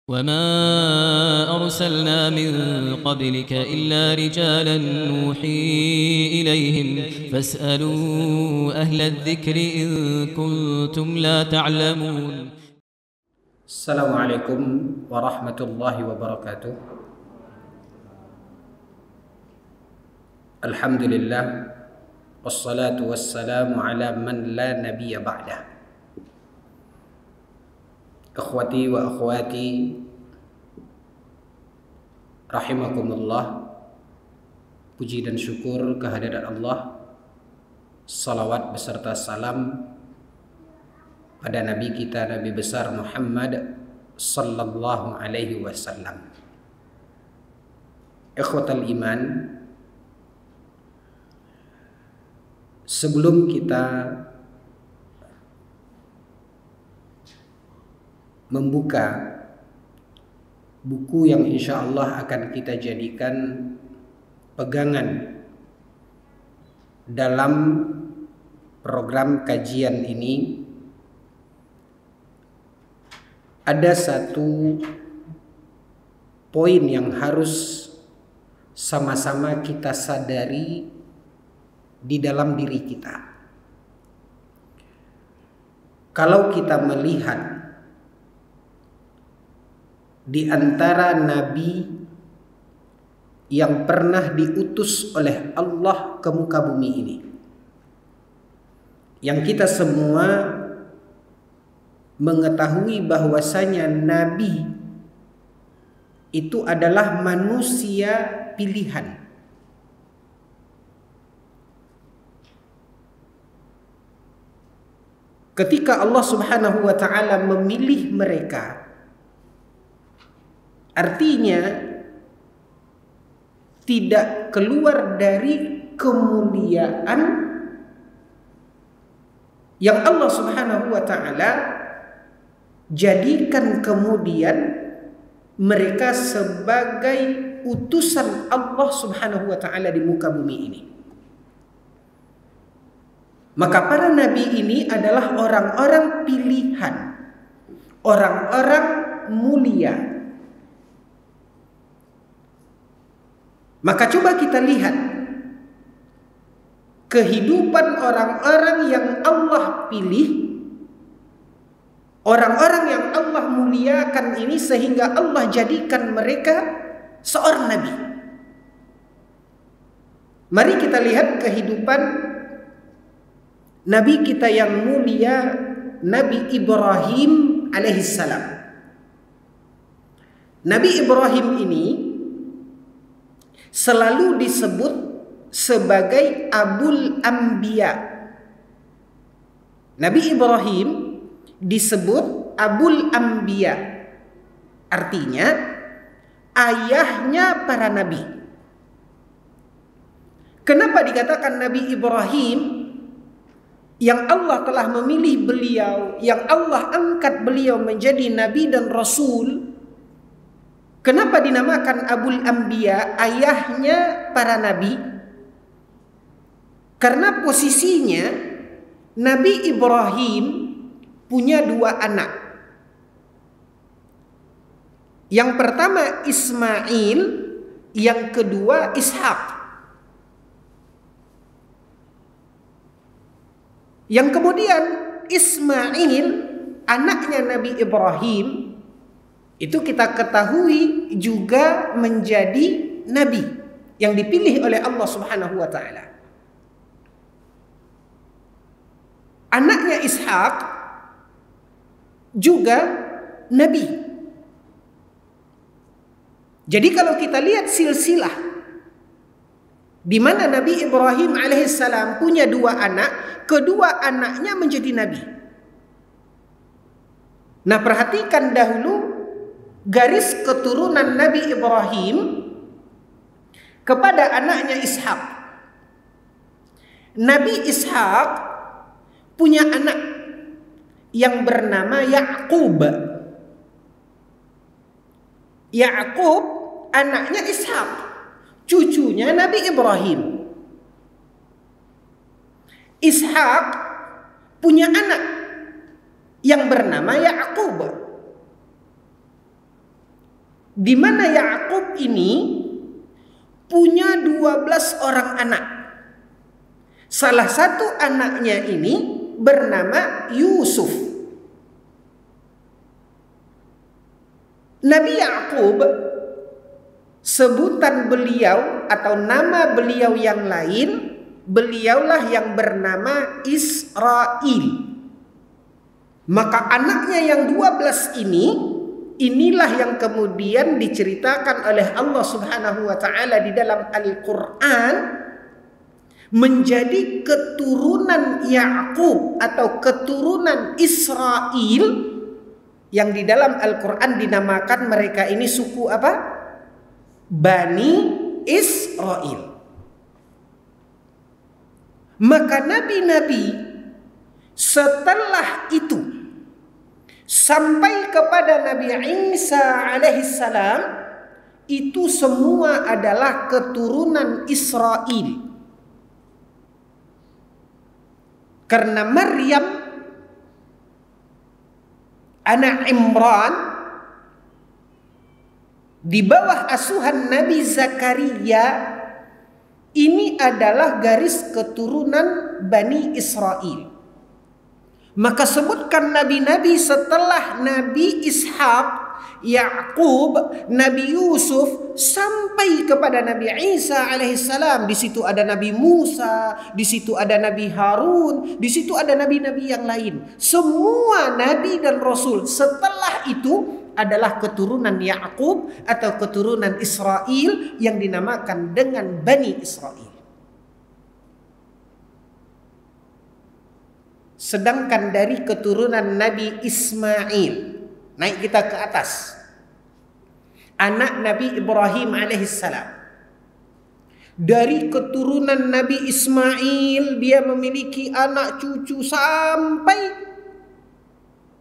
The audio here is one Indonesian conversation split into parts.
وما أرسلنا من قبلك إلا رجالا نوحي إليهم فاسألوا أهل الذكر إن كنتم لا تعلمون. السلام عليكم ورحمة الله وبركاته. الحمد لله والصلاة والسلام على من لا نبي بعده. Ikhwati wa akhwati rahimakumullah, puji dan syukur kehadirat Allah, salawat beserta salam pada Nabi kita, Nabi besar Muhammad sallallahu alaihi wasallam. Ikhwatal iman, sebelum kita membuka buku yang insya Allah akan kita jadikan pegangan dalam program kajian ini, ada satu poin yang harus sama-sama kita sadari di dalam diri kita. Kalau kita melihat di antara nabi yang pernah diutus oleh Allah ke muka bumi ini, yang kita semua mengetahui bahwasanya nabi itu adalah manusia pilihan. Ketika Allah Subhanahu wa taala memilih mereka, artinya tidak keluar dari kemuliaan yang Allah Subhanahu wa taala jadikan kemudian mereka sebagai utusan Allah Subhanahu wa taala di muka bumi ini. Maka para nabi ini adalah orang-orang pilihan, orang-orang mulia. Maka coba kita lihat kehidupan orang-orang yang Allah pilih, orang-orang yang Allah muliakan ini, sehingga Allah jadikan mereka seorang nabi. Mari kita lihat kehidupan nabi kita yang mulia, Nabi Ibrahim alaihissalam. Nabi Ibrahim ini selalu disebut sebagai Abul Anbiya. Nabi Ibrahim disebut Abul Anbiya, artinya ayahnya para nabi. Kenapa dikatakan Nabi Ibrahim yang Allah telah memilih beliau, yang Allah angkat beliau menjadi nabi dan rasul? Kenapa dinamakan Abul Anbiya, ayahnya para nabi? Karena posisinya Nabi Ibrahim punya dua anak. Yang pertama Ismail, yang kedua Ishak. Yang kemudian Ismail, anaknya Nabi Ibrahim, itu kita ketahui juga menjadi nabi yang dipilih oleh Allah Subhanahu wa taala. Anaknya Ishak juga nabi. Jadi kalau kita lihat silsilah di mana Nabi Ibrahim alaihissalam punya dua anak, kedua anaknya menjadi nabi. Nah, perhatikan dahulu garis keturunan Nabi Ibrahim kepada anaknya Ishak. Nabi Ishak punya anak yang bernama Yakub. Yakub anaknya Ishak, cucunya Nabi Ibrahim. Ishak punya anak yang bernama Yakub. di mana Yakub ini punya 12 orang anak. Salah satu anaknya ini bernama Yusuf. Nabi Yakub, sebutan beliau atau nama beliau yang lain, beliaulah yang bernama Israil. Maka anaknya yang 12 inilah yang kemudian diceritakan oleh Allah Subhanahu wa taala di dalam Al-Qur'an menjadi keturunan Yakub atau keturunan Israil, yang di dalam Al-Qur'an dinamakan mereka ini suku apa? Bani Israil. Maka nabi-nabi setelah itu sampai kepada Nabi Isa alaihissalam, itu semua adalah keturunan Israil. Karena Maryam anak Imran di bawah asuhan Nabi Zakaria, ini adalah garis keturunan Bani Israil. Maka sebutkan nabi-nabi setelah Nabi Ishak, Yakub, Nabi Yusuf sampai kepada Nabi Isa alaihissalam. Di situ ada Nabi Musa, di situ ada Nabi Harun, di situ ada nabi-nabi yang lain. Semua nabi dan rasul setelah itu adalah keturunan Yakub atau keturunan Israel yang dinamakan dengan Bani Israel. Sedangkan dari keturunan Nabi Ismail, naik kita ke atas, anak Nabi Ibrahim alaihissalam. Dari keturunan Nabi Ismail, dia memiliki anak cucu sampai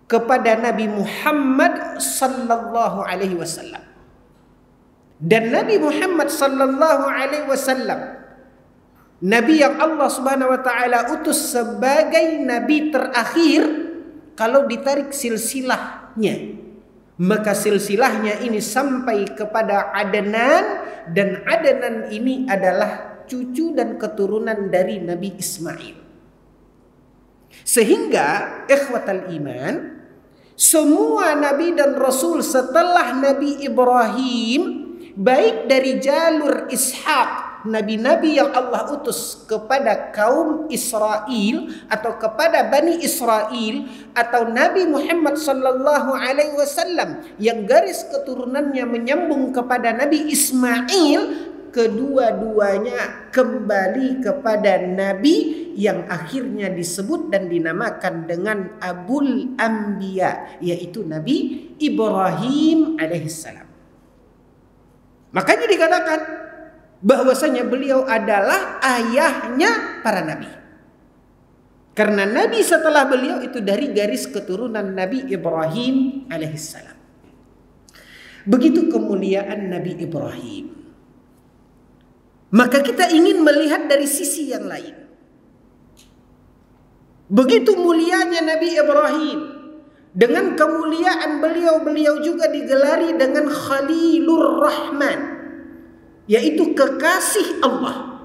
kepada Nabi Muhammad sallallahu alaihi wasallam. Dan Nabi Muhammad sallallahu alaihi wasallam, Nabi yang Allah Subhanahu wa taala utus sebagai nabi terakhir, kalau ditarik silsilahnya, maka silsilahnya ini sampai kepada Adnan, dan Adnan ini adalah cucu dan keturunan dari Nabi Ismail. Sehingga ikhwatal iman, semua nabi dan rasul setelah Nabi Ibrahim, baik dari jalur Ishak, nabi-nabi yang Allah utus kepada kaum Israel atau kepada Bani Israel, atau Nabi Muhammad sallallahu alaihi wasallam yang garis keturunannya menyambung kepada Nabi Ismail, kedua-duanya kembali kepada nabi yang akhirnya disebut dan dinamakan dengan Abul Anbiya, yaitu Nabi Ibrahim alaihissalam. Makanya dikatakan bahwasanya beliau adalah ayahnya para nabi. Karena nabi setelah beliau itu dari garis keturunan Nabi Ibrahim alaihissalam. Begitu kemuliaan Nabi Ibrahim. Maka kita ingin melihat dari sisi yang lain. Begitu mulianya Nabi Ibrahim, dengan kemuliaan beliau juga digelari dengan Khalilur Rahman, yaitu kekasih Allah.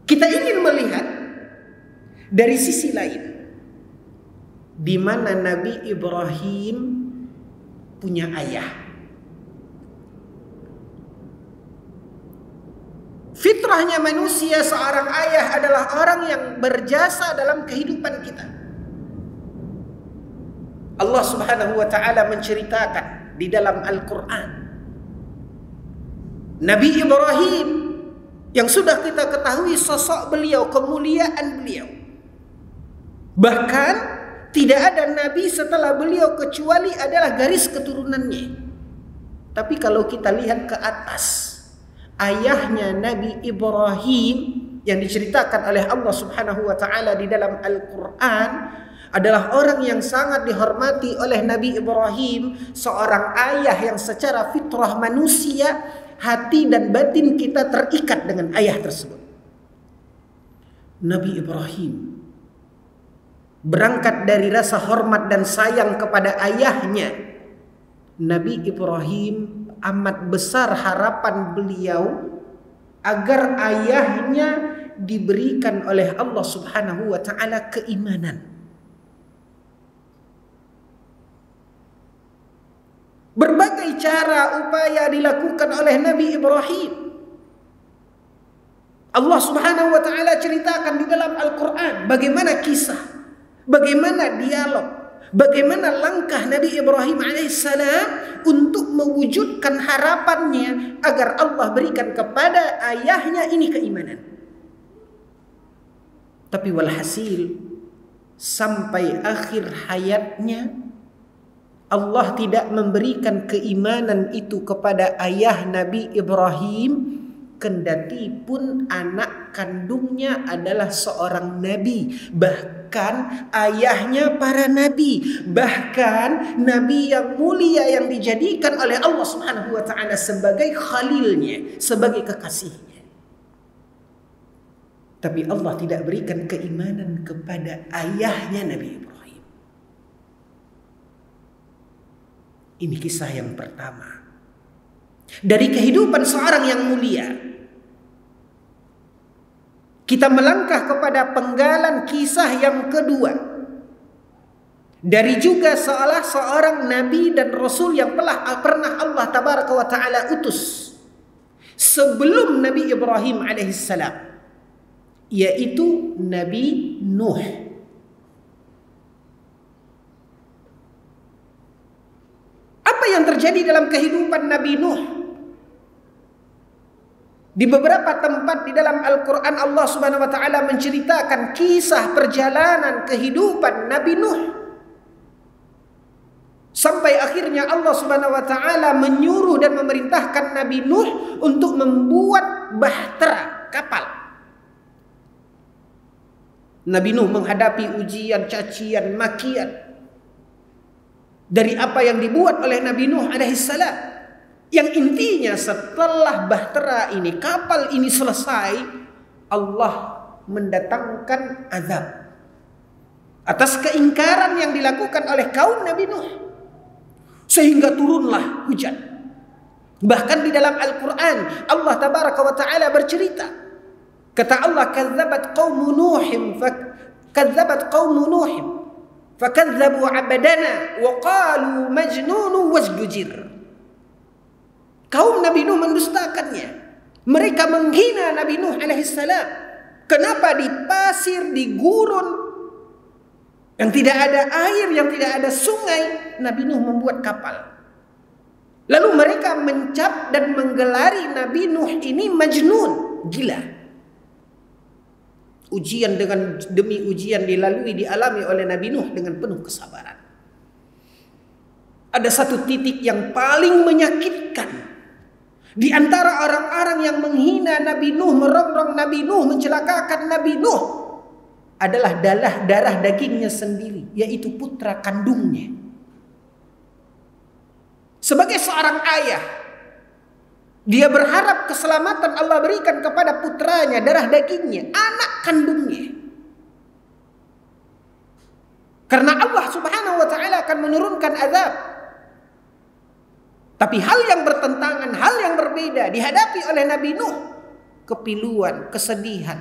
Kita ingin melihat dari sisi lain, di mana Nabi Ibrahim punya ayah. Fitrahnya manusia, seorang ayah adalah orang yang berjasa dalam kehidupan kita. Allah Subhanahu wa taala menceritakan di dalam Al-Quran, Nabi Ibrahim yang sudah kita ketahui sosok beliau, kemuliaan beliau. Bahkan tidak ada nabi setelah beliau kecuali adalah garis keturunannya. Tapi kalau kita lihat ke atas, ayahnya Nabi Ibrahim yang diceritakan oleh Allah Subhanahu wa taala di dalam Al-Quran adalah orang yang sangat dihormati oleh Nabi Ibrahim, seorang ayah yang secara fitrah manusia, hati dan batin kita terikat dengan ayah tersebut. Nabi Ibrahim berangkat dari rasa hormat dan sayang kepada ayahnya, Nabi Ibrahim amat besar harapan beliau agar ayahnya diberikan oleh Allah Subhanahu wa taala keimanan. Berbagai cara upaya dilakukan oleh Nabi Ibrahim. Allah Subhanahu wa taala ceritakan di dalam Al-Qur'an bagaimana kisah, bagaimana dialog, bagaimana langkah Nabi Ibrahim alaihissalam untuk mewujudkan harapannya agar Allah berikan kepada ayahnya ini keimanan. Tapi walhasil sampai akhir hayatnya Allah tidak memberikan keimanan itu kepada ayah Nabi Ibrahim, kendati pun anak kandungnya adalah seorang nabi, bahkan ayahnya para nabi, bahkan nabi yang mulia yang dijadikan oleh Allah Subhanahu wa taala sebagai khalilnya, sebagai kekasihnya. Tapi Allah tidak berikan keimanan kepada ayahnya Nabi Ibrahim. Ini kisah yang pertama dari kehidupan seorang yang mulia. Kita melangkah kepada penggalan kisah yang kedua dari juga salah seorang nabi dan rasul yang pernah Allah tabaraka wa taala utus sebelum Nabi Ibrahim alaihissalam, yaitu Nabi Nuh. Apa yang terjadi dalam kehidupan Nabi Nuh? Di beberapa tempat di dalam Al-Quran Allah Subhanahu wa taala menceritakan kisah perjalanan kehidupan Nabi Nuh. Sampai akhirnya Allah Subhanahu wa taala menyuruh dan memerintahkan Nabi Nuh untuk membuat bahtera, kapal. Nabi Nuh menghadapi ujian, cacian, makian dari apa yang dibuat oleh Nabi Nuh alaihissalam, yang intinya setelah bahtera ini, kapal ini selesai, Allah mendatangkan azab atas keingkaran yang dilakukan oleh kaum Nabi Nuh, sehingga turunlah hujan. Bahkan di dalam Al-Quran Allah tabaraka wa ta'ala bercerita, kata Allah, kadzabat qaumu nuhim fakadzabu abadana wa qalu majnun wasdujir. Kaum Nabi Nuh mendustakannya. Mereka menghina Nabi Nuh alaihissalam. Kenapa di pasir, di gurun yang tidak ada air, yang tidak ada sungai, Nabi Nuh membuat kapal. Lalu mereka mencap dan menggelari Nabi Nuh ini majnun, gila. Ujian demi ujian dialami oleh Nabi Nuh dengan penuh kesabaran. Ada satu titik yang paling menyakitkan di antara orang-orang yang menghina Nabi Nuh, merongrong Nabi Nuh, mencelakakan Nabi Nuh, adalah darah dagingnya sendiri, yaitu putra kandungnya. Sebagai seorang ayah, dia berharap keselamatan Allah berikan kepada putranya, darah dagingnya, anak kandungnya. Karena Allah Subhanahu wa taala akan menurunkan azab. Tapi hal yang bertentangan, hal yang berbeda dihadapi oleh Nabi Nuh, kepiluan, kesedihan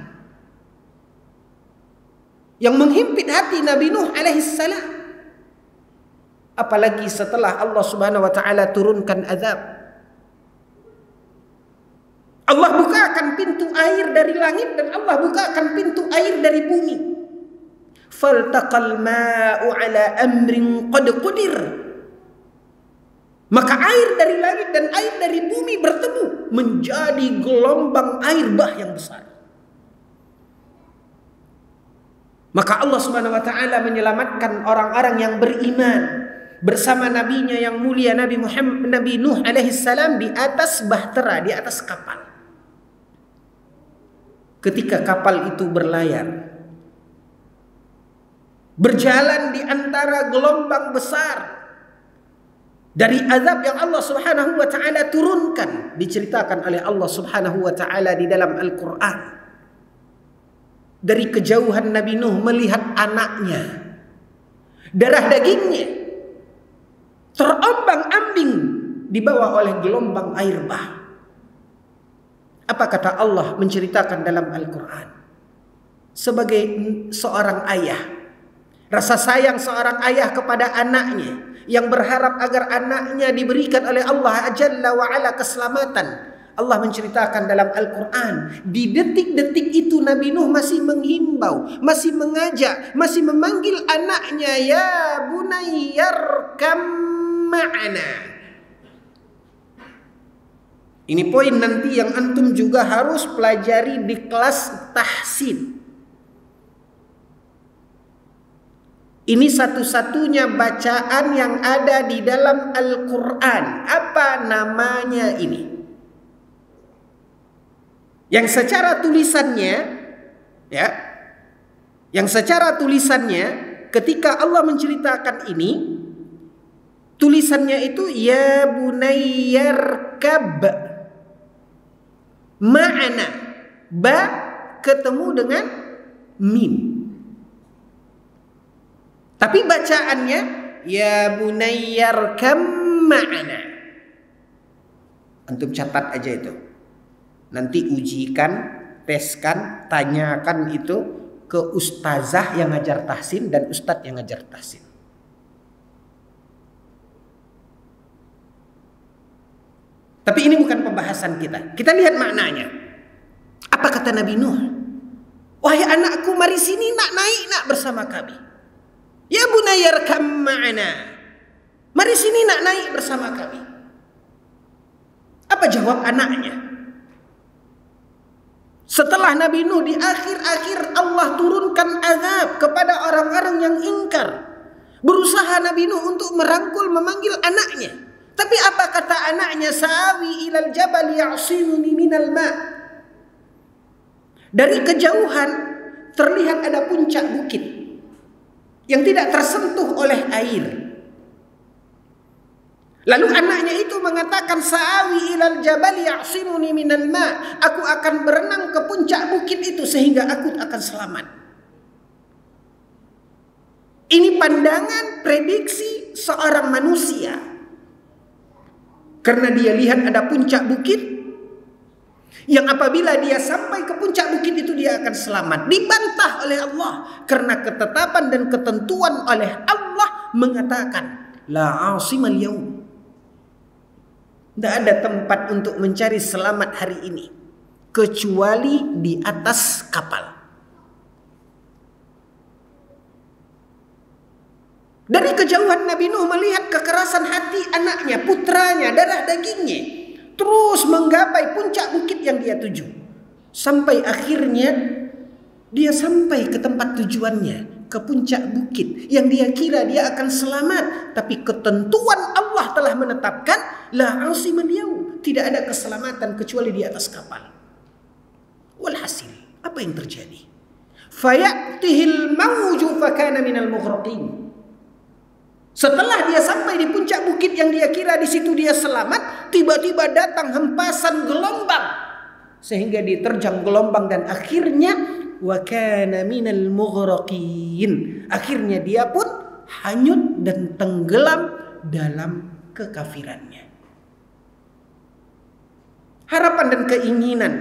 yang menghimpit hati Nabi Nuh alaihissalam. Apalagi setelah Allah Subhanahu wa taala turunkan azab. Allah bukakan pintu air dari langit dan Allah bukakan pintu air dari bumi. Faltaqal ma'u ala amrin qad qudir. Maka air dari langit dan air dari bumi bertemu menjadi gelombang air bah yang besar. Maka Allah Subhanahu wa taala menyelamatkan orang-orang yang beriman bersama nabinya yang mulia Nabi Nuh alaihi salam di atas bahtera, di atas kapal. Ketika kapal itu berlayar, berjalan di antara gelombang besar dari azab yang Allah Subhanahu wa taala turunkan, diceritakan oleh Allah Subhanahu wa taala di dalam Al-Qur'an. Dari kejauhan Nabi Nuh melihat anaknya darah dagingnya terombang-ambing dibawa oleh gelombang air bah. Apa kata Allah menceritakan dalam Al-Quran? Sebagai seorang ayah, rasa sayang seorang ayah kepada anaknya yang berharap agar anaknya diberikan oleh Allah Jalla wa Ala keselamatan. Allah menceritakan dalam Al-Quran, di detik-detik itu Nabi Nuh masih menghimbau, masih mengajak, masih memanggil anaknya, ya bunayyarkam ma'ana. Ini poin nanti yang antum juga harus pelajari di kelas tahsin. Ini satu-satunya bacaan yang ada di dalam Al-Quran. Apa namanya ini? Yang secara tulisannya, ya, yang secara tulisannya ketika Allah menceritakan ini, tulisannya itu ya bunayyarkab ma'ana, ba ketemu dengan mim. Tapi bacaannya ya bunayyarkam ma'ana. Antum catat aja itu. Nanti ujikan, teskan, tanyakan itu ke ustazah yang ngajar tahsin dan ustadz yang ngajar tahsin. Tapi ini bukan pembahasan kita. Kita lihat maknanya. Apa kata Nabi Nuh? Wahai anakku, mari sini nak naik nak bersama kami. Ya bunayyarkam ma'ana. Mari sini nak naik bersama kami. Apa jawab anaknya? Setelah Nabi Nuh di akhir-akhir Allah turunkan azab kepada orang-orang yang ingkar. Berusaha Nabi Nuh untuk merangkul, memanggil anaknya. Tapi apa kata anaknya? Sa'awi ilal jabal ya'simuni minal ma'. Dari kejauhan terlihat ada puncak bukit yang tidak tersentuh oleh air. Lalu anaknya itu mengatakan, Sa'awi ilal jabal ya'simuni minal ma'. Aku akan berenang ke puncak bukit itu sehingga aku akan selamat. Ini pandangan prediksi seorang manusia. Karena dia lihat ada puncak bukit yang apabila dia sampai ke puncak bukit itu dia akan selamat. Dibantah oleh Allah karena ketetapan dan ketentuan oleh Allah mengatakan la asimal yaum. Tidak ada tempat untuk mencari selamat hari ini kecuali di atas kapal. Dari kejauhan Nabi Nuh melihat kekerasan hati anaknya, putranya, darah dagingnya, terus menggapai puncak bukit yang dia tuju. Sampai akhirnya dia sampai ke tempat tujuannya, ke puncak bukit yang dia kira dia akan selamat. Tapi ketentuan Allah telah menetapkan la asimal yaum, tidak ada keselamatan kecuali di atas kapal. Walhasil, apa yang terjadi? Fayatihil mawju fakana minal mughraqin. Setelah dia sampai di puncak bukit yang dia kira di situ dia selamat, tiba-tiba datang hempasan gelombang sehingga diterjang gelombang dan akhirnya wa kana minal mughraqin. Akhirnya dia pun hanyut dan tenggelam dalam kekafirannya. Harapan dan keinginan,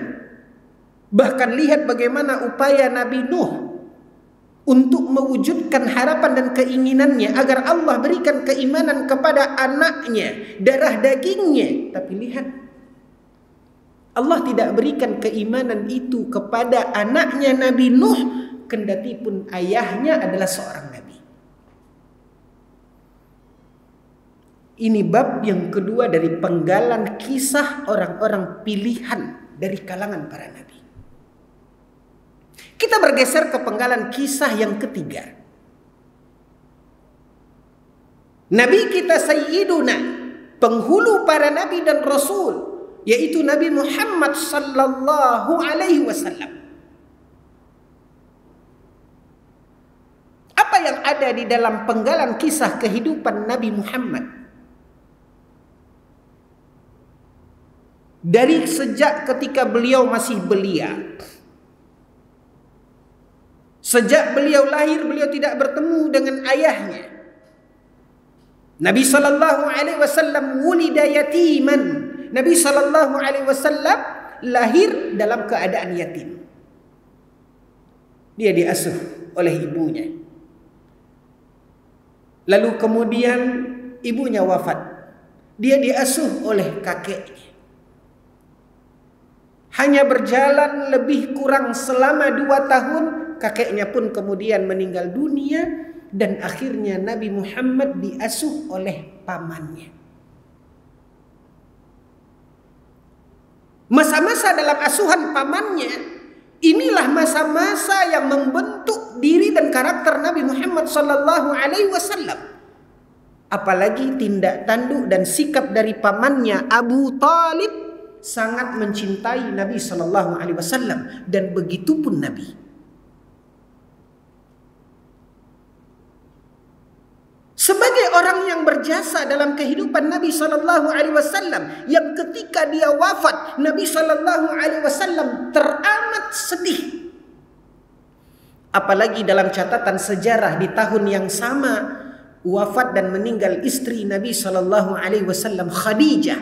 bahkan lihat bagaimana upaya Nabi Nuh untuk mewujudkan harapan dan keinginannya agar Allah berikan keimanan kepada anaknya, darah dagingnya. Tapi lihat, Allah tidak berikan keimanan itu kepada anaknya Nabi Nuh, kendati pun ayahnya adalah seorang nabi. Ini bab yang kedua dari penggalan kisah orang-orang pilihan dari kalangan para nabi. Kita bergeser ke penggalan kisah yang ketiga. Nabi kita Sayyiduna, penghulu para nabi dan rasul, yaitu Nabi Muhammad sallallahu alaihi wasallam. Apa yang ada di dalam penggalan kisah kehidupan Nabi Muhammad? Dari sejak ketika beliau masih belia. Sejak beliau lahir, beliau tidak bertemu dengan ayahnya. Nabi sallallahu alaihi wasallam wulida yatiman. Nabi sallallahu alaihi wasallam lahir dalam keadaan yatim. Dia diasuh oleh ibunya. Lalu kemudian ibunya wafat. Dia diasuh oleh kakeknya. Hanya berjalan lebih kurang selama 2 tahun, kakeknya pun kemudian meninggal dunia, dan akhirnya Nabi Muhammad diasuh oleh pamannya. Masa-masa dalam asuhan pamannya, inilah masa-masa yang membentuk diri dan karakter Nabi Muhammad sallallahu alaihi wasallam. Apalagi tindak tanduk dan sikap dari pamannya Abu Talib sangat mencintai Nabi sallallahu alaihi wasallam, dan begitu pun Nabi. Sebagai orang yang berjasa dalam kehidupan Nabi sallallahu alaihi wasallam, yang ketika dia wafat, Nabi sallallahu alaihi wasallam teramat sedih. Apalagi dalam catatan sejarah di tahun yang sama wafat dan meninggal istri Nabi sallallahu alaihi wasallam, Khadijah,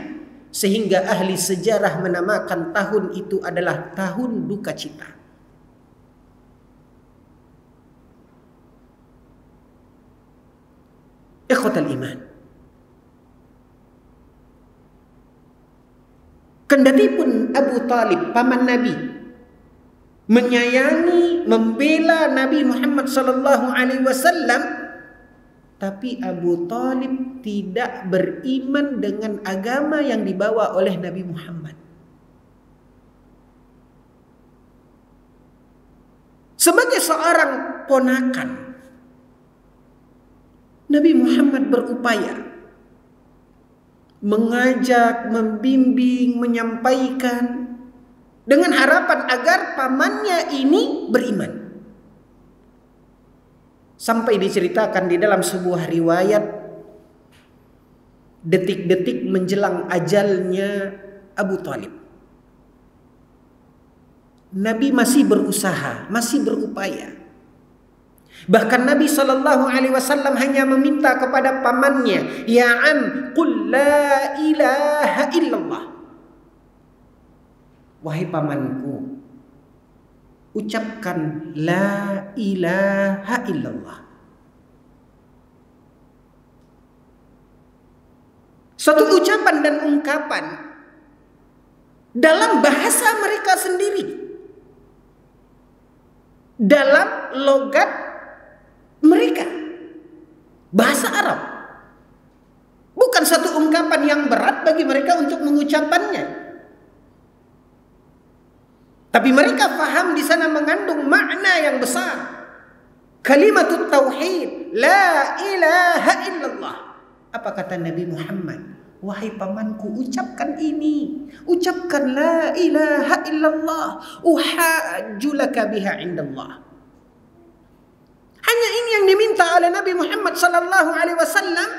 sehingga ahli sejarah menamakan tahun itu adalah tahun duka cita. Ikhwatal iman, kendati pun Abu Talib paman Nabi menyayangi, membela Nabi Muhammad sallallahu alaihi wasallam, tapi Abu Talib tidak beriman dengan agama yang dibawa oleh Nabi Muhammad. Sebagai seorang ponakan, Nabi Muhammad berupaya mengajak, membimbing, menyampaikan dengan harapan agar pamannya ini beriman. Sampai diceritakan di dalam sebuah riwayat, detik-detik menjelang ajalnya Abu Talib, Nabi masih berusaha, masih berupaya. Bahkan Nabi sallallahu alaihi wasallam hanya meminta kepada pamannya, "Ya am, qul la ilaha illallah." Wahai pamanku, ucapkan la ilaha illallah. Suatu ucapan dan ungkapan dalam bahasa mereka sendiri, dalam logat mereka, bahasa Arab. Bukan satu ungkapan yang berat bagi mereka untuk mengucapkannya, tapi mereka faham di sana mengandung makna yang besar. Kalimatut tauhid, la ilaha illallah. Apa kata Nabi Muhammad? Wahai pamanku, ucapkan ini, ucapkan la ilaha illallah, uhajju laka biha indallah. Hanya ini yang diminta oleh Nabi Muhammad sallallahu alaihi wasallam.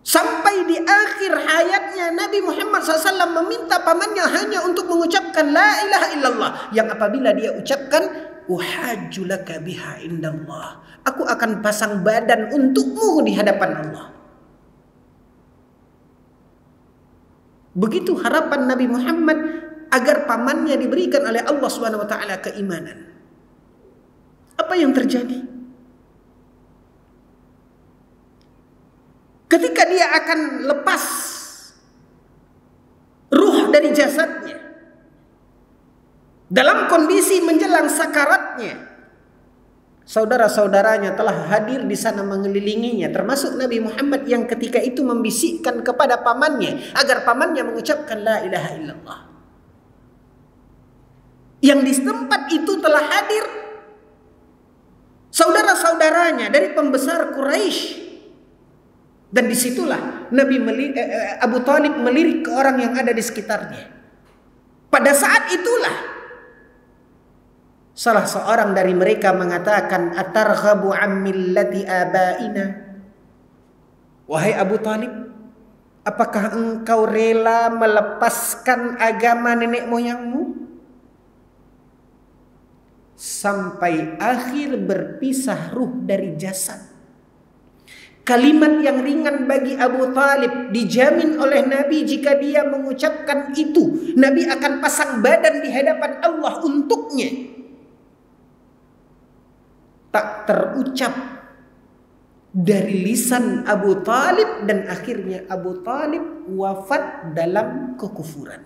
Sampai di akhir hayatnya Nabi Muhammad SAW meminta pamannya hanya untuk mengucapkan la ilaha illallah, yang apabila dia ucapkan, uhajju laka biha indallah, aku akan pasang badan untukmu di hadapan Allah. Begitu harapan Nabi Muhammad agar pamannya diberikan oleh Allah Subhanahu wa taala keimanan. Apa yang terjadi? Ketika dia akan lepas ruh dari jasadnya, dalam kondisi menjelang sakaratnya, saudara-saudaranya telah hadir di sana mengelilinginya, termasuk Nabi Muhammad yang ketika itu membisikkan kepada pamannya agar pamannya mengucapkan la ilaha illallah. Yang di tempat itu telah hadir saudara-saudaranya dari pembesar Quraisy. Dan disitulah Abu Talib melirik ke orang yang ada di sekitarnya. Pada saat itulah salah seorang dari mereka mengatakan, atarghabu an millati abaina. Wahai Abu Talib, apakah engkau rela melepaskan agama nenek moyangmu? Sampai akhir berpisah ruh dari jasad. Kalimat yang ringan bagi Abu Talib, dijamin oleh Nabi jika dia mengucapkan itu, Nabi akan pasang badan di hadapan Allah untuknya. Tak terucap dari lisan Abu Talib, dan akhirnya Abu Talib wafat dalam kekufuran.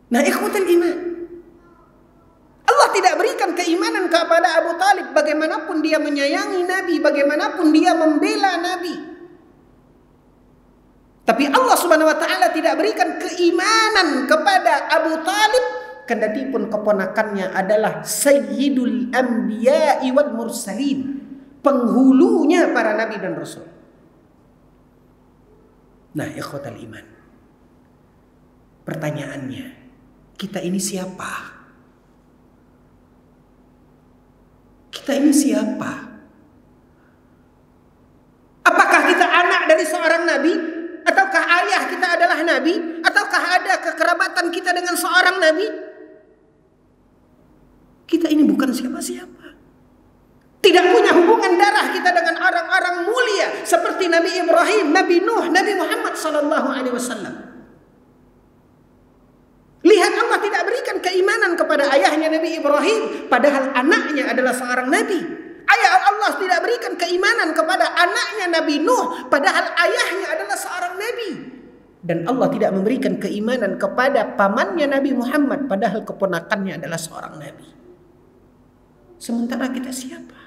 Nah, ikhwatul iman, Allah tidak berikan keimanan kepada Abu Talib bagaimanapun dia menyayangi Nabi, bagaimanapun dia membela Nabi. Tapi Allah Subhanahu wa taala tidak berikan keimanan kepada Abu Talib kendati pun keponakannya adalah Sayyidul Anbiya'i wal Mursalin, penghulunya para nabi dan rasul. Nah, ikhwatal iman, pertanyaannya, kita ini siapa? Kita ini siapa? Apakah kita anak dari seorang nabi? Ataukah ayah kita adalah nabi? Ataukah ada kekerabatan kita dengan seorang nabi? Kita ini bukan siapa-siapa. Tidak punya hubungan darah kita dengan orang-orang mulia seperti Nabi Ibrahim, Nabi Nuh, Nabi Muhammad SAW. Lihat, Allah tidak berikan keimanan kepada ayahnya Nabi Ibrahim, padahal anaknya adalah seorang nabi. Allah tidak berikan keimanan kepada anaknya Nabi Nuh, padahal ayahnya adalah seorang nabi. Dan Allah tidak memberikan keimanan kepada pamannya Nabi Muhammad, padahal keponakannya adalah seorang nabi. Sementara kita siapa?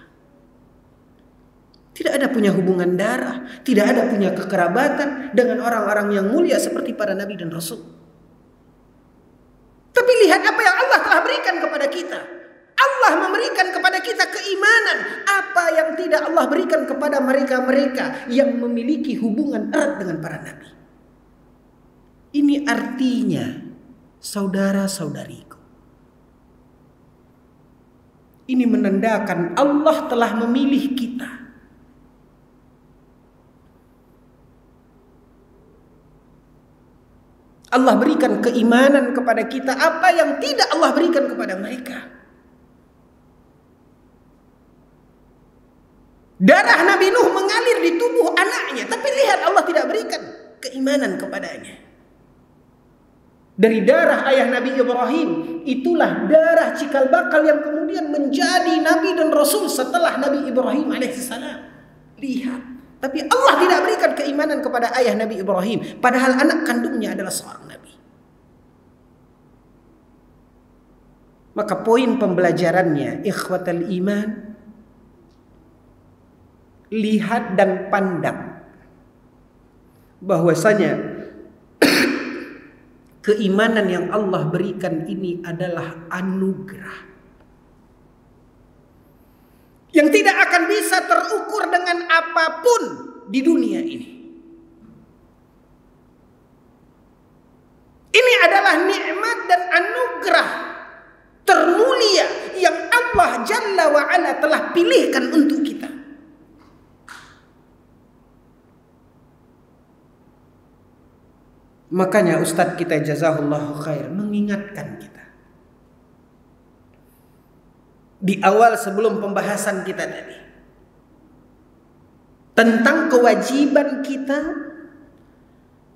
Tidak ada punya hubungan darah, tidak ada punya kekerabatan dengan orang-orang yang mulia seperti para nabi dan rasul. Tapi lihat apa yang Allah telah berikan kepada kita. Allah memberikan kepada kita keimanan, apa yang tidak Allah berikan kepada mereka-mereka yang memiliki hubungan erat dengan para nabi. Ini artinya, saudara-saudariku, ini menandakan Allah telah memilih kita. Allah berikan keimanan kepada kita apa yang tidak Allah berikan kepada mereka. Darah Nabi Nuh mengalir di tubuh anaknya, tapi lihat Allah tidak berikan keimanan kepadanya. Dari darah ayah Nabi Ibrahim, itulah darah cikal bakal yang kemudian menjadi nabi dan rasul setelah Nabi Ibrahim alaihissalam. Lihat, tapi Allah tidak berikan keimanan kepada ayah Nabi Ibrahim, padahal anak kandungnya adalah seorang nabi. Maka poin pembelajarannya, ikhwatal iman, lihat dan pandang bahwasanya keimanan yang Allah berikan ini adalah anugerah yang tidak akan bisa terukur dengan apapun di dunia ini. Ini adalah nikmat dan anugerah termulia yang Allah Jalla wa Ala telah pilihkan untuk kita. Makanya Ustadz kita jazahullahu khair mengingatkan kita di awal sebelum pembahasan kita tadi tentang kewajiban kita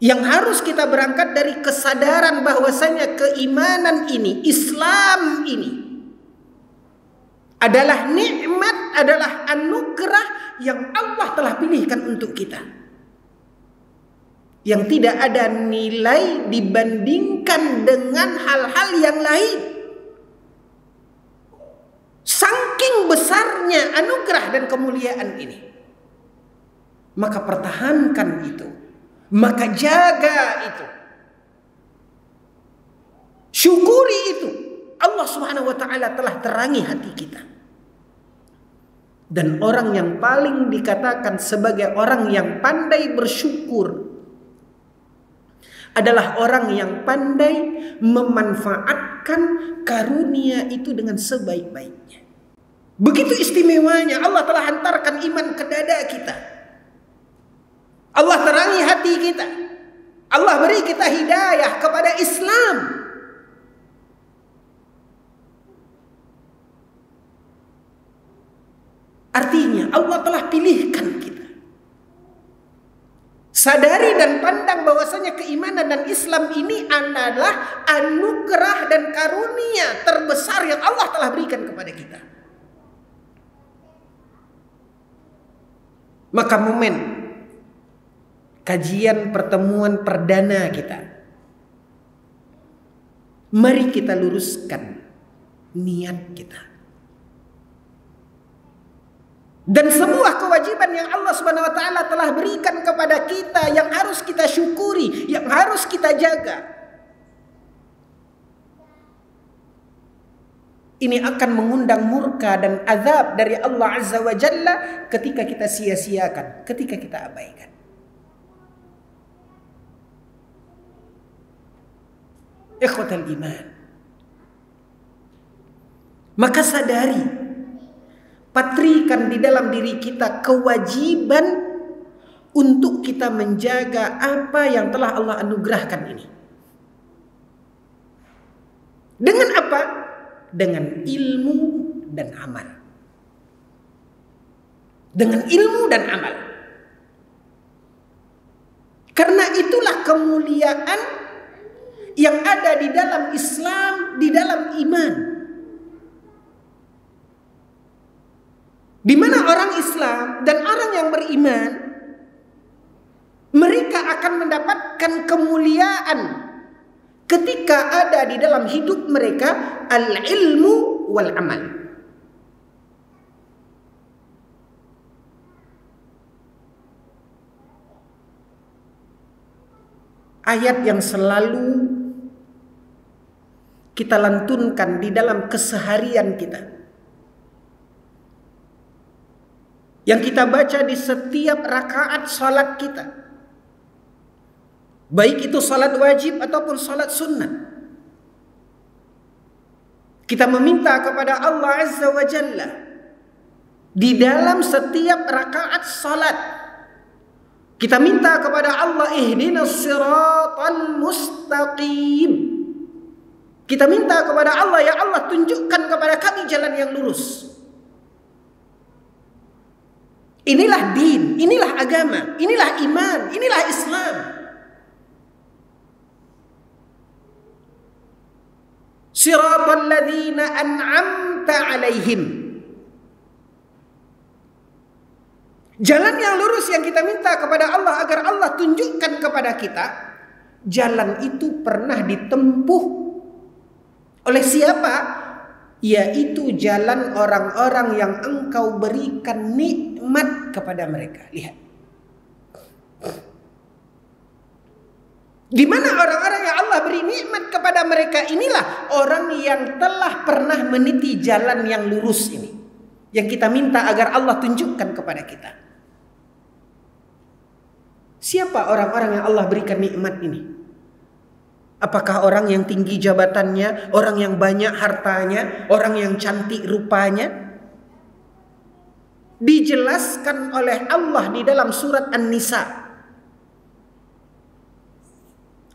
yang harus kita berangkat dari kesadaran bahwasanya keimanan ini, Islam ini adalah nikmat, adalah anugerah yang Allah telah pilihkan untuk kita, yang tidak ada nilai dibandingkan dengan hal-hal yang lain. Saking besarnya anugerah dan kemuliaan ini, maka pertahankan itu, maka jaga itu, syukuri itu. Allah Subhanahu wa taala telah terangi hati kita. Dan orang yang paling dikatakan sebagai orang yang pandai bersyukur adalah orang yang pandai memanfaatkan karunia itu dengan sebaik-baiknya. Begitu istimewanya Allah telah hantarkan iman ke dada kita. Allah terangi hati kita. Allah beri kita hidayah kepada Islam. Artinya Allah telah pilihkan kita. Sadari dan pandang bahwasanya keimanan dan Islam ini adalah anugerah dan karunia terbesar yang Allah telah berikan kepada kita. Maka momen kajian pertemuan perdana kita, mari kita luruskan niat kita. Dan semua kewajiban yang Allah Subhanahu wa taala telah berikan kepada kita yang harus kita syukuri, yang harus kita jaga. Ini akan mengundang murka dan azab dari Allah Azza wa Jalla ketika kita sia-siakan, ketika kita abaikan. Ikhwatal iman. Maka sadari, patrikan di dalam diri kita kewajiban untuk kita menjaga apa yang telah Allah anugerahkan ini. Dengan apa? Dengan ilmu dan amal. Dengan ilmu dan amal. Karena itulah kemuliaan yang ada di dalam Islam, di dalam iman. Di mana orang Islam dan orang yang beriman, mereka akan mendapatkan kemuliaan ketika ada di dalam hidup mereka al-ilmu wal amal. Ayat yang selalu kita lantunkan di dalam keseharian kita, yang kita baca di setiap rakaat salat kita, baik itu salat wajib ataupun salat sunnah. Kita meminta kepada Allah Azza wa Jalla di dalam setiap rakaat salat. Kita minta kepada Allah, ihdinas siratal mustaqim. Kita minta kepada Allah, ya Allah tunjukkan kepada kami jalan yang lurus. Inilah din, inilah agama, inilah iman, inilah Islam. Siratal ladzina an'amta 'alaihim. Jalan yang lurus yang kita minta kepada Allah agar Allah tunjukkan kepada kita, jalan itu pernah ditempuh oleh siapa? Yaitu jalan orang-orang yang engkau berikan nikmat kepada mereka. Lihat. Di mana orang-orang yang Allah beri nikmat kepada mereka, inilah orang yang telah pernah meniti jalan yang lurus ini, yang kita minta agar Allah tunjukkan kepada kita. Siapa orang-orang yang Allah berikan nikmat ini? Apakah orang yang tinggi jabatannya, orang yang banyak hartanya, orang yang cantik rupanya? Dijelaskan oleh Allah di dalam surat An-Nisa.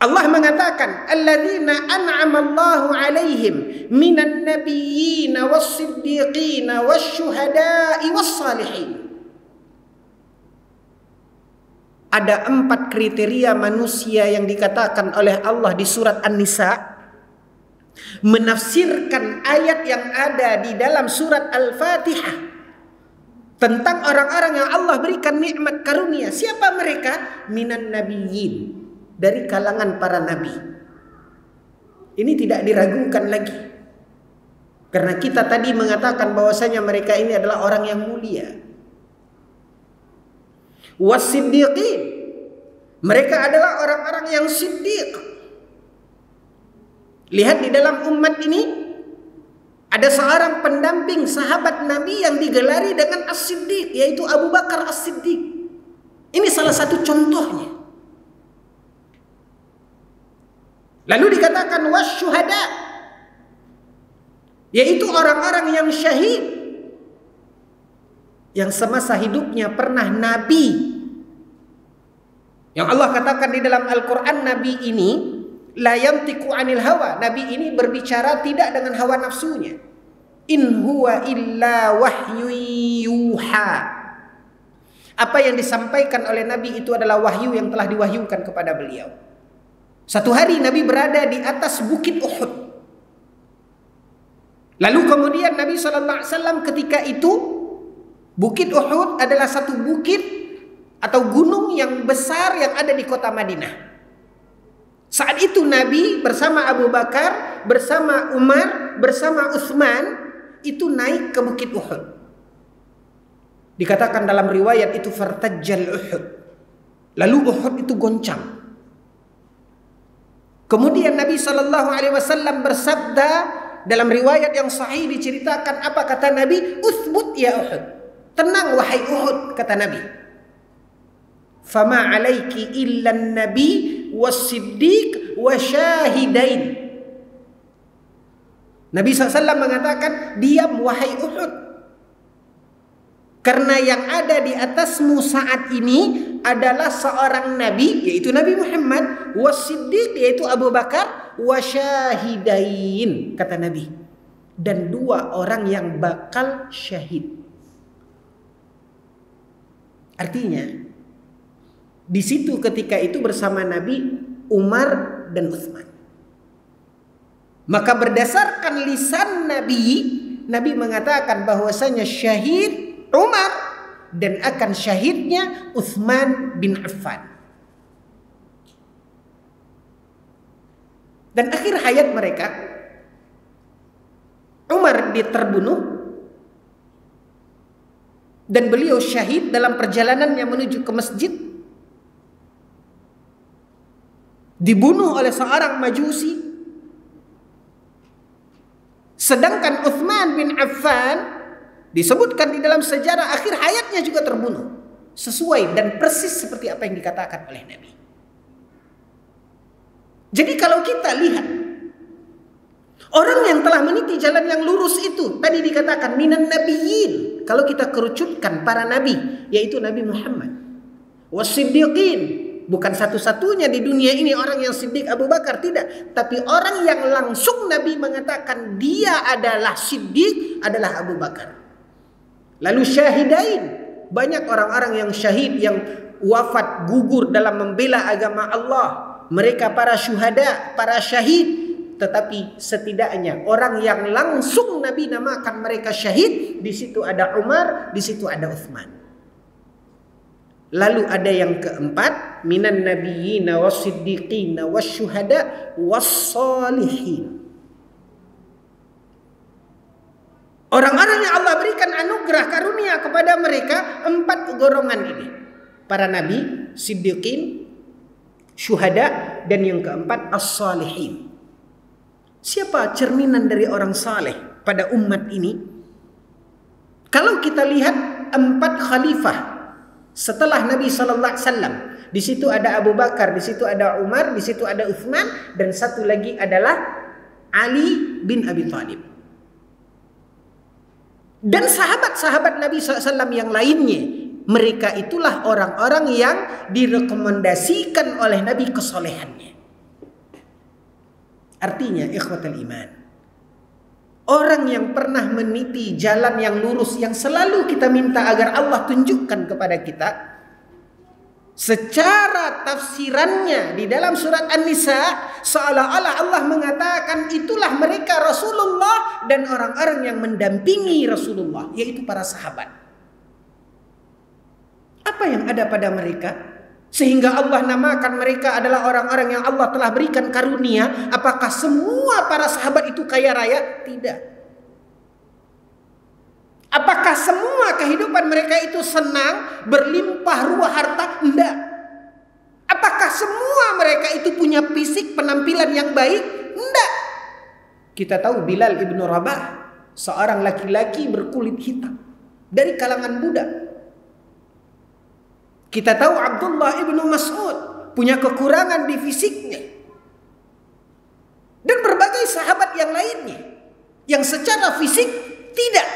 Allah mengatakan, alladzina an'ama Allahu 'alaihim minan nabiyyin was-siddiqin wasyuhada'i was-salihin. Ada 4 kriteria manusia yang dikatakan oleh Allah di surat An-Nisa, menafsirkan ayat yang ada di dalam surat Al-Fatihah tentang orang-orang yang Allah berikan nikmat karunia. Siapa mereka? Minan nabiyyin, dari kalangan para nabi. Ini tidak diragukan lagi, karena kita tadi mengatakan bahwasanya mereka ini adalah orang yang mulia. Was-siddiqin, mereka adalah orang-orang yang siddiq. Lihat di dalam umat ini ada seorang pendamping sahabat Nabi yang digelari dengan As-Siddiq, yaitu Abu Bakar As-Siddiq. Ini salah satu contohnya. Lalu dikatakan wasyuhada, yaitu orang-orang yang syahid, yang semasa hidupnya pernah nabi. Yang Allah katakan di dalam Al-Quran, nabi ini la yantiqu anil hawa, nabi ini berbicara tidak dengan hawa nafsunya. In huwa illa wahyu yuha. Apa yang disampaikan oleh Nabi itu adalah wahyu yang telah diwahyukan kepada beliau. Satu hari Nabi berada di atas bukit Uhud. Lalu kemudian Nabi SAW ketika itu, bukit Uhud adalah satu bukit atau gunung yang besar yang ada di kota Madinah. Saat itu Nabi bersama Abu Bakar, bersama Umar, bersama Utsman itu naik ke bukit Uhud. Dikatakan dalam riwayat itu fartajjal Uhud. Lalu Uhud itu goncang. Kemudian Nabi SAW bersabda dalam riwayat yang sahih diceritakan apa kata Nabi? Uthbut ya Uhud. Tenang wahai Uhud, kata Nabi. Fama alaiki illa nabi was-siddiq wa syahidain. Nabi SAW mengatakan, diam wahai Uhud. Karena yang ada di atasmu saat ini adalah seorang nabi, yaitu Nabi Muhammad, was-siddiq, yaitu Abu Bakar, wa syahidain, kata Nabi. Dan dua orang yang bakal syahid. Artinya, di situ ketika itu bersama Nabi, Umar dan Utsman. Maka berdasarkan lisan Nabi, Nabi mengatakan bahwasanya syahid Umar dan akan syahidnya Utsman bin Affan. Dan akhir hayat mereka, Umar terbunuh dan beliau syahid dalam perjalanannya menuju ke masjid. Dibunuh oleh seorang Majusi. Sedangkan Utsman bin Affan disebutkan di dalam sejarah akhir hayatnya juga terbunuh. Sesuai dan persis seperti apa yang dikatakan oleh Nabi. Jadi kalau kita lihat orang yang telah meniti jalan yang lurus itu, tadi dikatakan minan nabiyyin. Kalau kita kerucutkan para nabi, yaitu Nabi Muhammad. Was-siddiqin. Bukan satu-satunya di dunia ini orang yang siddiq Abu Bakar, tidak. Tapi orang yang langsung Nabi mengatakan dia adalah siddiq adalah Abu Bakar. Lalu syahidain. Banyak orang-orang yang syahid, yang wafat gugur dalam membela agama Allah. Mereka para syuhada, para syahid. Tetapi setidaknya orang yang langsung Nabi namakan mereka syahid, di situ ada Umar, di situ ada Utsman. Lalu ada yang keempat, minan nabiyyina was-siddiqina wasyuhada was-salihin. Orang-orang yang Allah berikan anugerah karunia kepada mereka, 4 golongan ini. Para nabi, siddiqin, syuhada, dan yang keempat as-salihin. Siapa cerminan dari orang saleh pada umat ini? Kalau kita lihat 4 khalifah setelah Nabi SAW, di situ ada Abu Bakar, di situ ada Umar, di situ ada Utsman, dan satu lagi adalah Ali bin Abi Thalib. Dan sahabat-sahabat Nabi SAW yang lainnya, mereka itulah orang-orang yang direkomendasikan oleh Nabi kesolehannya. Artinya, ikhwatal iman, orang yang pernah meniti jalan yang lurus, yang selalu kita minta agar Allah tunjukkan kepada kita, secara tafsirannya di dalam surat An-Nisa, seolah-olah Allah mengatakan itulah mereka Rasulullah dan orang-orang yang mendampingi Rasulullah, yaitu para sahabat. Apa yang ada pada mereka sehingga Allah namakan mereka adalah orang-orang yang Allah telah berikan karunia? Apakah semua para sahabat itu kaya raya? Tidak. Apakah semua kehidupan mereka itu senang, berlimpah ruah harta? Tidak. Apakah semua mereka itu punya fisik penampilan yang baik? Tidak. Kita tahu Bilal ibn Rabah, seorang laki-laki berkulit hitam dari kalangan budak. Kita tahu Abdullah ibn Mas'ud punya kekurangan di fisiknya. Dan berbagai sahabat yang lainnya yang secara fisik tidak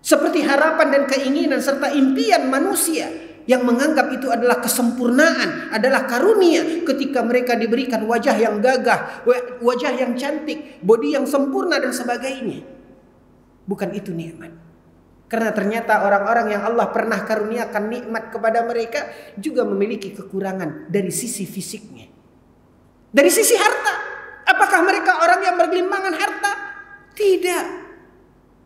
seperti harapan dan keinginan serta impian manusia yang menganggap itu adalah kesempurnaan, adalah karunia ketika mereka diberikan wajah yang gagah, wajah yang cantik, bodi yang sempurna dan sebagainya. Bukan itu nikmat. Karena ternyata orang-orang yang Allah pernah karuniakan nikmat kepada mereka juga memiliki kekurangan dari sisi fisiknya. Dari sisi harta, apakah mereka orang yang bergelimbangan harta? Tidak.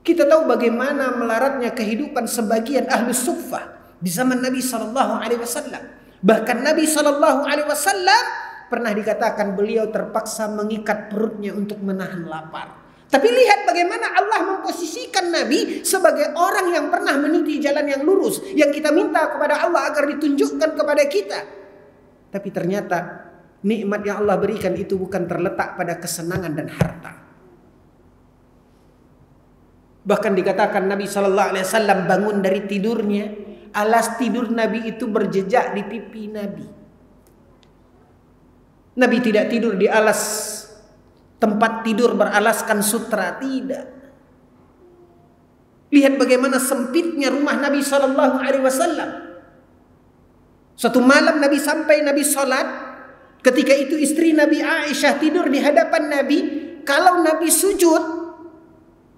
Kita tahu bagaimana melaratnya kehidupan sebagian ahli suffah di zaman Nabi SAW. Bahkan Nabi SAW pernah dikatakan beliau terpaksa mengikat perutnya untuk menahan lapar. Tapi lihat bagaimana Allah memposisikan Nabi sebagai orang yang pernah meniti jalan yang lurus, yang kita minta kepada Allah agar ditunjukkan kepada kita. Tapi ternyata nikmat yang Allah berikan itu bukan terletak pada kesenangan dan harta. Bahkan dikatakan Nabi SAW bangun dari tidurnya, alas tidur Nabi itu berjejak di pipi Nabi. Nabi tidak tidur di alas tempat tidur beralaskan sutra, tidak. Lihat bagaimana sempitnya rumah Nabi SAW. Suatu malam Nabi sholat. Ketika itu istri Nabi Aisyah tidur di hadapan Nabi. Kalau Nabi sujud,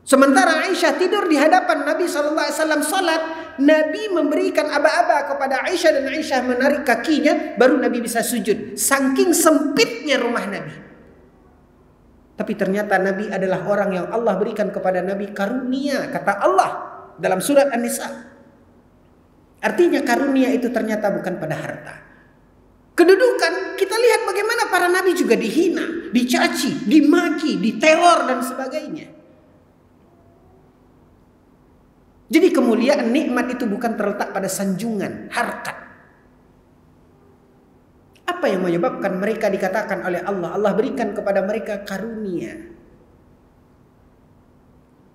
sementara Aisyah tidur di hadapan Nabi SAW sholat, Nabi memberikan aba-aba kepada Aisyah dan Aisyah menarik kakinya, baru Nabi bisa sujud. Saking sempitnya rumah Nabi. Tapi ternyata Nabi adalah orang yang Allah berikan kepada Nabi karunia, kata Allah dalam surat An-Nisa. Artinya karunia itu ternyata bukan pada harta. Kedudukan, kita lihat bagaimana para nabi juga dihina, dicaci, dimaki, diteror dan sebagainya. Jadi kemuliaan nikmat itu bukan terletak pada sanjungan, harkat. Apa yang menyebabkan mereka dikatakan oleh Allah, Allah berikan kepada mereka karunia.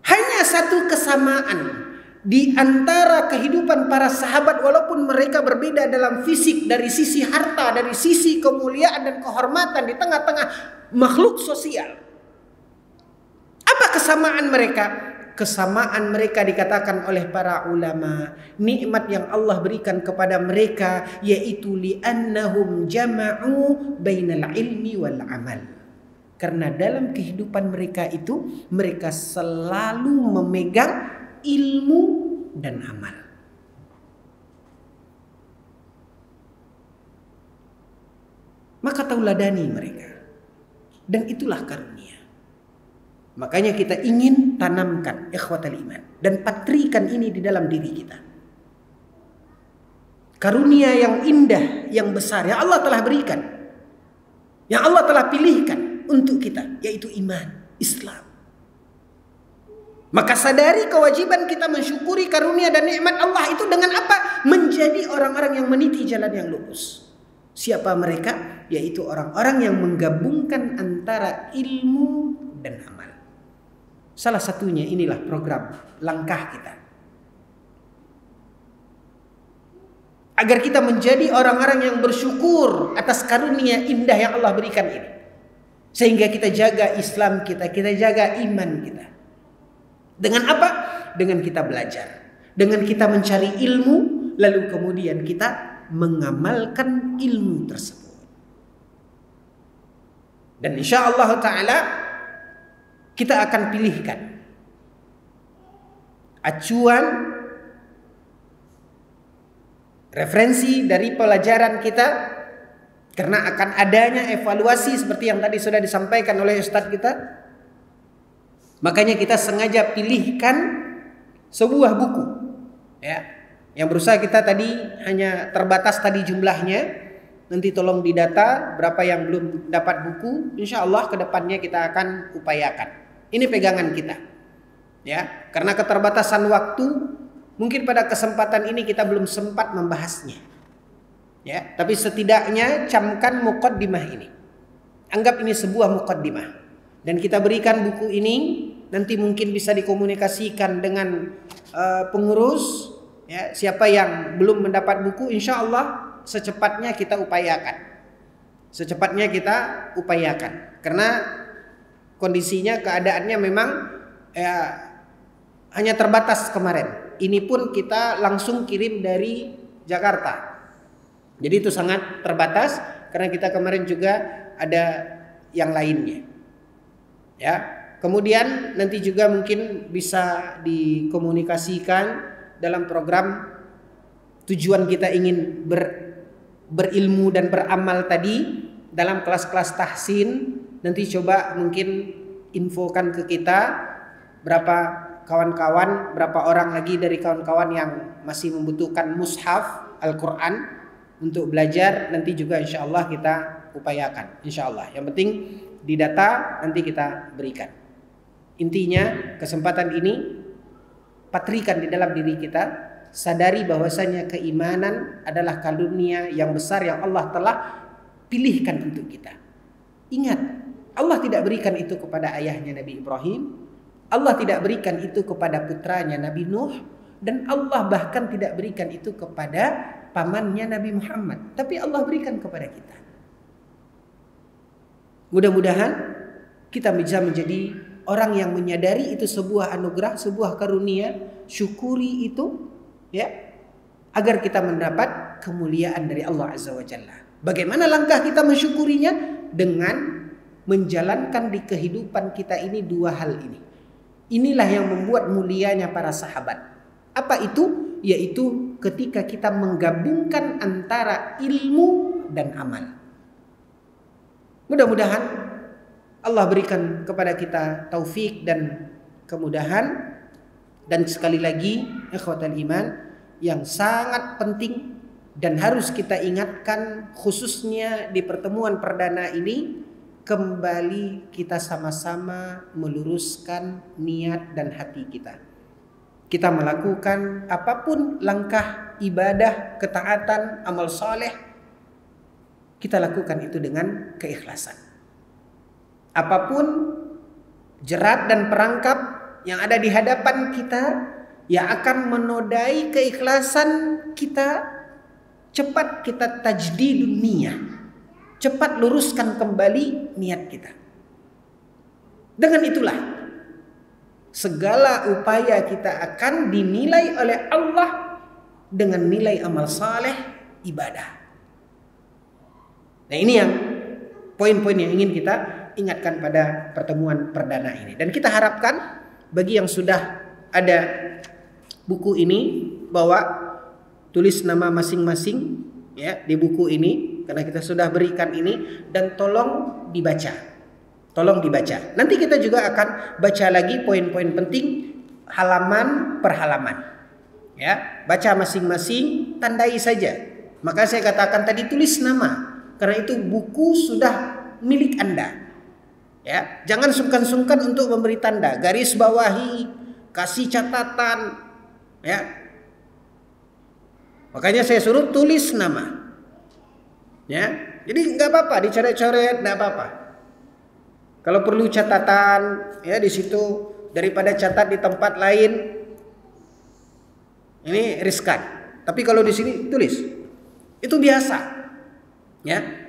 Hanya satu kesamaan di antara kehidupan para sahabat, walaupun mereka berbeda dalam fisik, dari sisi harta, dari sisi kemuliaan dan kehormatan di tengah-tengah makhluk sosial. Apa kesamaan mereka? Kesamaan mereka dikatakan oleh para ulama, nikmat yang Allah berikan kepada mereka yaitu li'annahum jama'u bainal ilmi wal amal. Karena dalam kehidupan mereka itu mereka selalu memegang ilmu dan amal. Maka tauladani mereka. Dan itulah karunia. Makanya kita ingin tanamkan ikhwatal iman dan patrikan ini di dalam diri kita. Karunia yang indah, yang besar yang Allah telah berikan, yang Allah telah pilihkan untuk kita, yaitu iman, Islam. Maka sadari kewajiban kita mensyukuri karunia dan nikmat Allah itu dengan apa? Menjadi orang-orang yang meniti jalan yang lurus. Siapa mereka? Yaitu orang-orang yang menggabungkan antara ilmu dan amal. Salah satunya inilah program langkah kita. Agar kita menjadi orang-orang yang bersyukur atas karunia indah yang Allah berikan ini. Sehingga kita jaga Islam kita, kita jaga iman kita. Dengan apa? Dengan kita belajar. Dengan kita mencari ilmu, lalu kemudian kita mengamalkan ilmu tersebut. Dan insyaallah ta'ala kita akan pilihkan acuan referensi dari pelajaran kita, karena akan adanya evaluasi seperti yang tadi sudah disampaikan oleh Ustadz kita. Makanya kita sengaja pilihkan sebuah buku, ya, yang berusaha kita tadi hanya terbatas tadi jumlahnya. Nanti tolong didata berapa yang belum dapat buku. Insya Allah kedepannya kita akan upayakan. Ini pegangan kita, ya, karena keterbatasan waktu. Mungkin pada kesempatan ini kita belum sempat membahasnya, ya. Tapi setidaknya camkan muqaddimah ini. Anggap ini sebuah muqaddimah, dan kita berikan buku ini. Nanti mungkin bisa dikomunikasikan dengan pengurus, ya. Siapa yang belum mendapat buku, insya Allah secepatnya kita upayakan. Secepatnya kita upayakan, karena kondisinya, keadaannya memang hanya terbatas kemarin. Ini pun kita langsung kirim dari Jakarta. Jadi itu sangat terbatas karena kita kemarin juga ada yang lainnya. Ya. Kemudian nanti juga mungkin bisa dikomunikasikan dalam program tujuan kita ingin berilmu dan beramal tadi dalam kelas-kelas tahsin. Nanti coba mungkin infokan ke kita berapa kawan-kawan, berapa orang lagi dari kawan-kawan yang masih membutuhkan mushaf Al-Quran untuk belajar. Nanti juga insya Allah kita upayakan, insya Allah. Yang penting di data nanti kita berikan. Intinya kesempatan ini patrikan di dalam diri kita, sadari bahwasanya keimanan adalah karunia yang besar yang Allah telah pilihkan untuk kita. Ingat, Allah tidak berikan itu kepada ayahnya Nabi Ibrahim, Allah tidak berikan itu kepada putranya Nabi Nuh, dan Allah bahkan tidak berikan itu kepada pamannya Nabi Muhammad, tapi Allah berikan kepada kita. Mudah-mudahan kita bisa menjadi orang yang menyadari itu sebuah anugerah, sebuah karunia, syukuri itu, ya, agar kita mendapat kemuliaan dari Allah Azza wa Jalla. Bagaimana langkah kita mensyukurinya? Dengan menjalankan di kehidupan kita ini dua hal ini. Inilah yang membuat mulianya para sahabat. Apa itu? Yaitu ketika kita menggabungkan antara ilmu dan amal. Mudah-mudahan Allah berikan kepada kita taufik dan kemudahan. Dan sekali lagi ikhwatal iman, yang sangat penting dan harus kita ingatkan khususnya di pertemuan perdana ini, kembali kita sama-sama meluruskan niat dan hati kita. Kita melakukan apapun langkah ibadah, ketaatan, amal saleh, kita lakukan itu dengan keikhlasan. Apapun jerat dan perangkap yang ada di hadapan kita yang akan menodai keikhlasan kita, cepat kita tajdidun niyah, cepat luruskan kembali niat kita. Dengan itulah segala upaya kita akan dinilai oleh Allah dengan nilai amal saleh, ibadah. Nah, ini yang poin-poin yang ingin kita ingatkan pada pertemuan perdana ini. Dan kita harapkan bagi yang sudah ada buku ini, bahwa tulis nama masing-masing ya di buku ini, karena kita sudah berikan ini, dan tolong dibaca. Tolong dibaca. Nanti kita juga akan baca lagi poin-poin penting halaman per halaman. Ya, baca masing-masing, tandai saja. Maka saya katakan tadi tulis nama, karena itu buku sudah milik Anda. Ya, jangan sungkan-sungkan untuk memberi tanda, garis bawahi, kasih catatan, ya. Makanya saya suruh tulis nama. Ya, jadi nggak apa-apa dicoret-coret, nggak apa-apa. Kalau perlu catatan, ya di situ, daripada catat di tempat lain, ini riskan. Tapi kalau di sini tulis, itu biasa. Ya.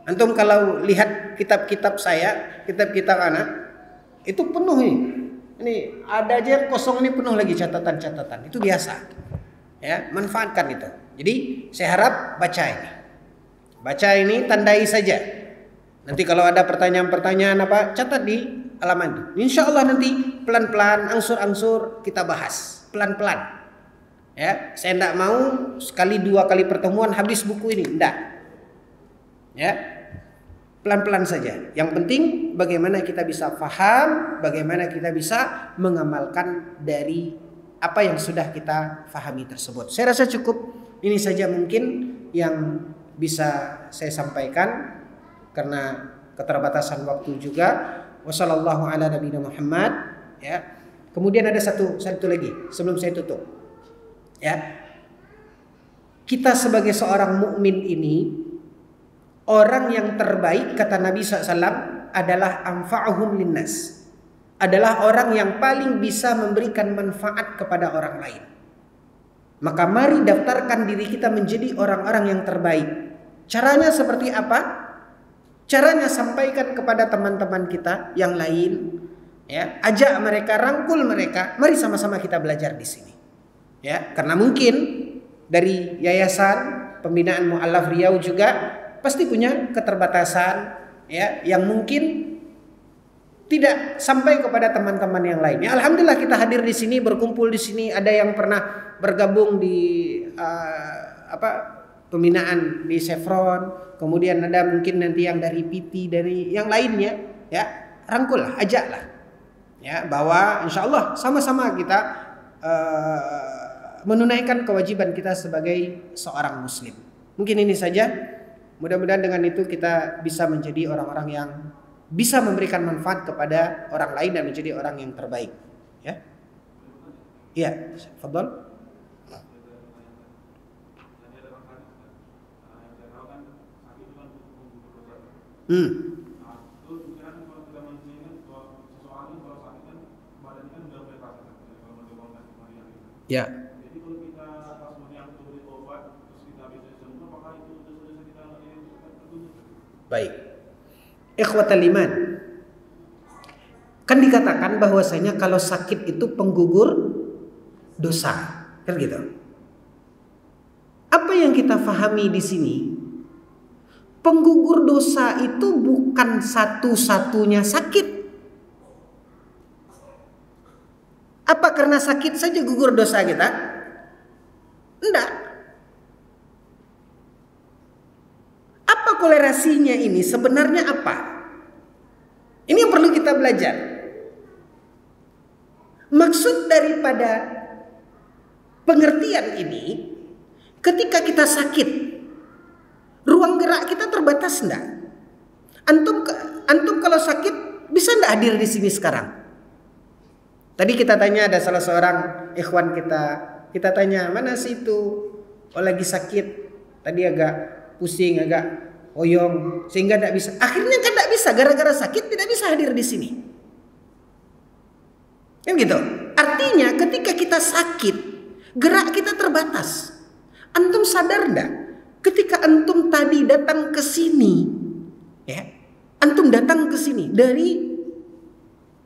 Antum kalau lihat kitab-kitab saya, kitab-kitab anak, itu penuh nih. Ini ada aja yang kosong, ini penuh lagi catatan-catatan. Itu biasa. Ya, manfaatkan itu. Jadi saya harap baca ini. Baca ini, tandai saja. Nanti kalau ada pertanyaan-pertanyaan apa, catat di halaman itu. Insya Allah nanti pelan-pelan, angsur-angsur kita bahas. Pelan-pelan. Ya, saya tidak mau sekali dua kali pertemuan habis buku ini. Tidak. Ya, pelan-pelan saja. Yang penting bagaimana kita bisa paham, bagaimana kita bisa mengamalkan dari apa yang sudah kita pahami tersebut. Saya rasa cukup ini saja mungkin yang bisa saya sampaikan karena keterbatasan waktu juga. Wassallallahu ala nabiyina Muhammad. Ya. Kemudian ada satu lagi sebelum saya tutup. Ya. Kita sebagai seorang mukmin ini, orang yang terbaik kata Nabi SAW adalah anfa'uhum linnas. Adalah orang yang paling bisa memberikan manfaat kepada orang lain. Maka mari daftarkan diri kita menjadi orang-orang yang terbaik. Caranya seperti apa? Caranya sampaikan kepada teman-teman kita yang lain. Ya, ajak mereka, rangkul mereka. Mari sama-sama kita belajar di sini. Ya, karena mungkin dari Yayasan Pembinaan Mu'allaf Riau juga pasti punya keterbatasan, ya, yang mungkin tidak sampai kepada teman-teman yang lainnya. Alhamdulillah kita hadir di sini, berkumpul di sini. Ada yang pernah bergabung di pembinaan di Chevron, kemudian ada mungkin nanti yang dari PT, dari yang lainnya, ya rangkul lah, ajak lah, ya bahwa insya Allah sama-sama kita menunaikan kewajiban kita sebagai seorang Muslim. Mungkin ini saja. Mudah-mudahan dengan itu kita bisa menjadi orang-orang yang bisa memberikan manfaat kepada orang lain dan menjadi orang yang terbaik. Ya, iya, fadhal. Ya. Baik. Ikhwatal iman. Kan dikatakan bahwasanya kalau sakit itu penggugur dosa, kan gitu. Apa yang kita fahami di sini? Penggugur dosa itu bukan satu-satunya sakit. Apa karena sakit saja gugur dosa kita? Enggak. Apa kolerasinya ini? Sebenarnya apa? Ini yang perlu kita belajar. Maksud daripada pengertian ini, ketika kita sakit, ruang gerak kita terbatas enggak? Antum kalau sakit bisa enggak hadir di sini sekarang? Tadi kita tanya, ada salah seorang ikhwan kita tanya, mana sih itu? Oh lagi sakit, tadi agak pusing, agak oyong, sehingga tidak bisa. Akhirnya kan tidak bisa, gara-gara sakit tidak bisa hadir di sini. Kan gitu. Artinya ketika kita sakit, gerak kita terbatas. Antum sadar enggak? Ketika antum tadi datang ke sini, ya, antum datang ke sini dari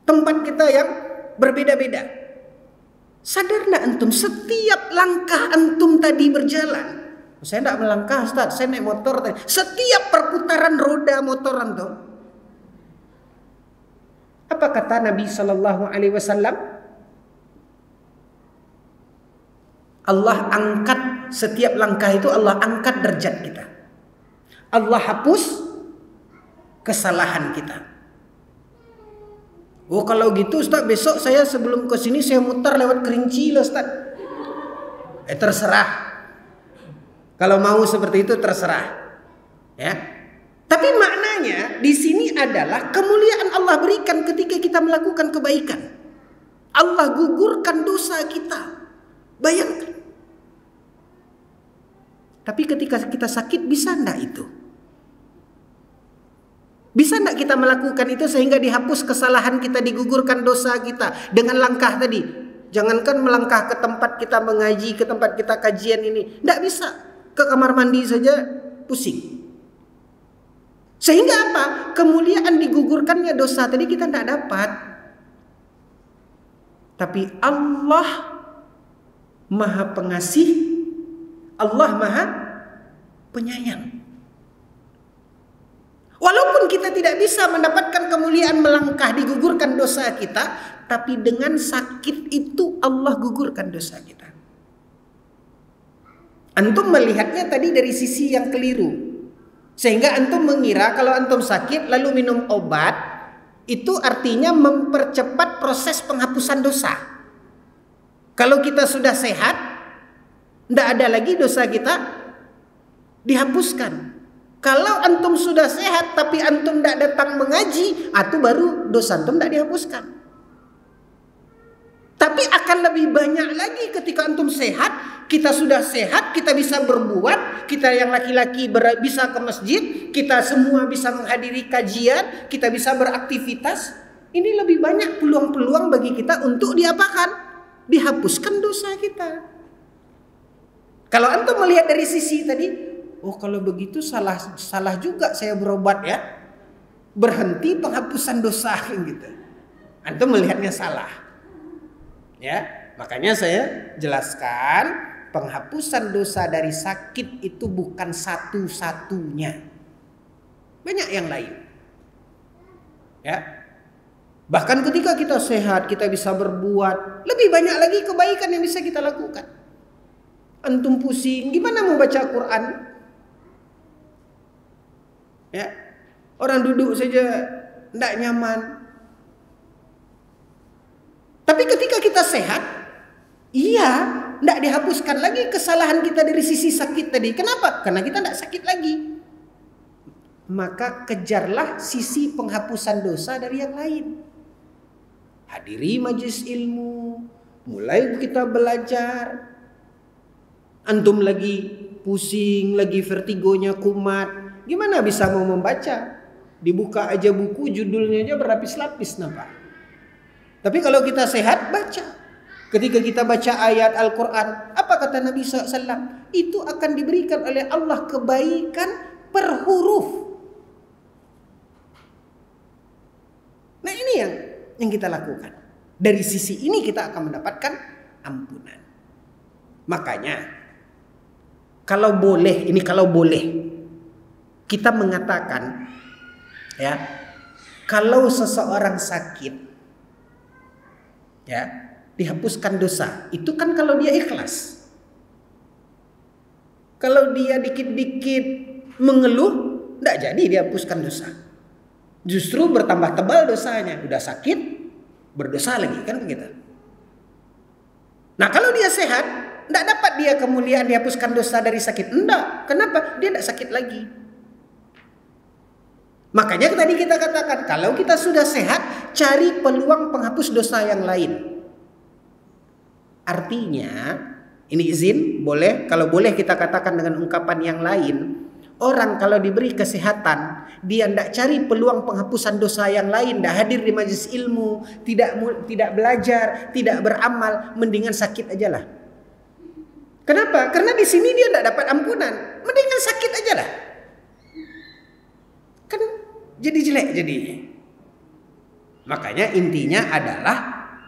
tempat kita yang berbeda-beda. Sadar enggak antum setiap langkah antum tadi berjalan? Saya tidak melangkah, Ustaz, saya naik motor tadi. Setiap perputaran roda motor antum. Apa kata Nabi sallallahu alaihi wasallam? Allah angkat setiap langkah itu, Allah angkat derajat kita. Allah hapus kesalahan kita. Oh kalau gitu Ustaz, besok saya sebelum ke sini saya mutar lewat Kerinci loh Ustaz. Terserah. Kalau mau seperti itu terserah. Ya. Tapi maknanya di sini adalah kemuliaan Allah berikan ketika kita melakukan kebaikan. Allah gugurkan dosa kita. Bayangkan. Tapi ketika kita sakit bisa enggak itu? Bisa enggak kita melakukan itu sehingga dihapus kesalahan kita, digugurkan dosa kita dengan langkah tadi? Jangankan melangkah ke tempat kita mengaji, ke tempat kita kajian ini, enggak bisa. Ke kamar mandi saja pusing. Sehingga apa? Kemuliaan digugurkannya dosa tadi kita enggak dapat. Tapi Allah Maha Pengasih, Allah Maha Penyayang. Walaupun kita tidak bisa mendapatkan kemuliaan melangkah digugurkan dosa kita, tapi dengan sakit itu Allah gugurkan dosa kita. Antum melihatnya tadi dari sisi yang keliru. Sehingga antum mengira kalau antum sakit lalu minum obat, itu artinya mempercepat proses penghapusan dosa. Kalau kita sudah sehat, tidak ada lagi dosa kita dihapuskan. Kalau antum sudah sehat tapi antum tidak datang mengaji, itu baru dosa antum tidak dihapuskan. Tapi akan lebih banyak lagi ketika antum sehat, kita sudah sehat, kita bisa berbuat, kita yang laki-laki bisa ke masjid, kita semua bisa menghadiri kajian, kita bisa beraktivitas. Ini lebih banyak peluang-peluang bagi kita untuk diapakan? Dihapuskan dosa kita. Kalau antum melihat dari sisi tadi, oh kalau begitu salah juga saya berobat ya. Berhenti penghapusan dosa gitu. Antum melihatnya salah. Ya, makanya saya jelaskan penghapusan dosa dari sakit itu bukan satu-satunya. Banyak yang lain. Ya. Bahkan ketika kita sehat, kita bisa berbuat lebih banyak lagi kebaikan yang bisa kita lakukan. Antum pusing, gimana mau baca Quran? Ya, orang duduk saja tidak nyaman. Tapi ketika kita sehat, iya, tidak dihapuskan lagi kesalahan kita dari sisi sakit tadi. Kenapa? Karena kita tidak sakit lagi. Maka kejarlah sisi penghapusan dosa dari yang lain. Hadiri majelis ilmu, mulai kita belajar. Antum lagi pusing, lagi vertigonya kumat, gimana bisa mau membaca? Dibuka aja buku, judulnya aja berlapis-lapis nampak. Tapi kalau kita sehat, baca. Ketika kita baca ayat Al-Quran, apa kata Nabi SAW? Itu akan diberikan oleh Allah kebaikan per huruf. Nah ini yang kita lakukan. Dari sisi ini kita akan mendapatkan ampunan. Makanya, kalau boleh, kita mengatakan, ya, kalau seseorang sakit, ya, dihapuskan dosa. Itu kan kalau dia ikhlas. Kalau dia dikit-dikit mengeluh, tidak jadi dihapuskan dosa. Justru bertambah tebal dosanya. Udah sakit, berdosa lagi, kan begitu. Nah kalau dia sehat, tidak dapat dia kemuliaan dihapuskan dosa dari sakit. Enggak. Kenapa? Dia tidak sakit lagi. Makanya tadi kita katakan, kalau kita sudah sehat, cari peluang penghapus dosa yang lain. Artinya, ini izin, boleh, kalau boleh kita katakan dengan ungkapan yang lain, orang kalau diberi kesehatan, dia tidak cari peluang penghapusan dosa yang lain, tidak hadir di majelis ilmu, tidak belajar, tidak beramal, mendingan sakit aja lah. Kenapa? Karena di sini dia tidak dapat ampunan, mendingan sakit aja lah. Kan jadi jelek jadinya. Makanya intinya adalah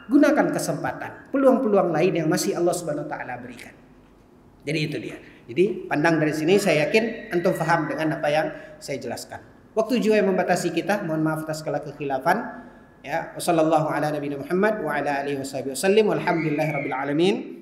gunakan kesempatan, peluang-peluang lain yang masih Allah Subhanahu wa taala berikan. Jadi itu dia. Jadi pandang dari sini saya yakin antum faham dengan apa yang saya jelaskan. Waktu juga yang membatasi kita, mohon maaf atas segala kekhilafan. Ya, wassallallahu ala nabiyina Muhammad wa ala alihi wasallam. Walhamdulillahirabbil alamin.